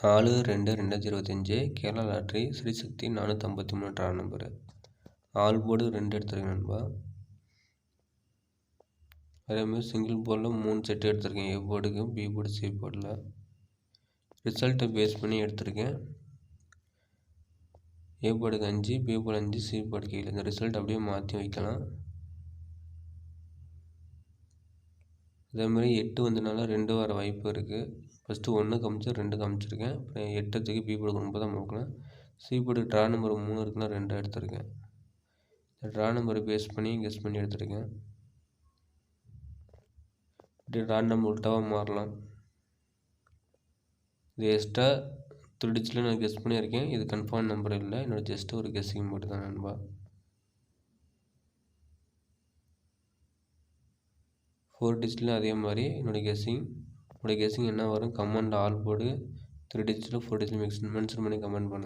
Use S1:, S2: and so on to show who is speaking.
S1: 4-2-2025 Kerala lottery Sthree Sakthi 453 number. All board 2 எடுத்திருக்கேன் நண்பா. அதேமாதிரி சிங்கிள் போர்டில் 3 செட்டு எடுத்திருக்கேன். ஏ போர்டுக்கு, பி போர்டு, சி போர்டில். ரிசல்ட்டை பேஸ் பண்ணி எடுத்திருக்கேன். ஏ போர்டுக்கு 5, பி போர்டு 5, சி போர்டுக்கு 7. இந்த ரிசல்ட் அப்படியே மாற்றி வைக்கலாம். அதேமாதிரி 8 வந்தனால 2 வர வாய்ப்பு இருக்குது. ஃபஸ்ட்டு 1 காமிச்சு 2 காமிச்சிருக்கேன். அப்புறம் 8 தூக்கி பி போர்டுக்கு 9 பார்க்கலாம். சி போர்டு ட்ரா நம்பர் 3 இருக்குன்னா 2 எடுத்திருக்கேன். இந்த ட்ரா நம்பரை பேஸ் பண்ணி கெஸ் பண்ணி எடுத்திருக்கேன். இப்படி ட்ரா நம்பர் உல்ட்டாவாக மாறலாம். இது எக்ஸ்ட்ரா 3 டிஜிட்டில் நான் கெஸ் பண்ணியிருக்கேன். இது கன்ஃபார்ம் நம்பர் இல்லை, என்னோட ஜஸ்ட் ஒரு கெஸ்ஸிங் மட்டும் தான் நண்பா. 4 டிஜிட்டில் அதே மாதிரி என்னோடய கெஸ்ஸிங் என்ன வரும் கமெண்ட் ஆல் போர்டு 3 டிஜிட்டில் 4 டிஜிட்டில் மென்ஷன் பண்ணி கமெண்ட் பண்ணுங்கள்.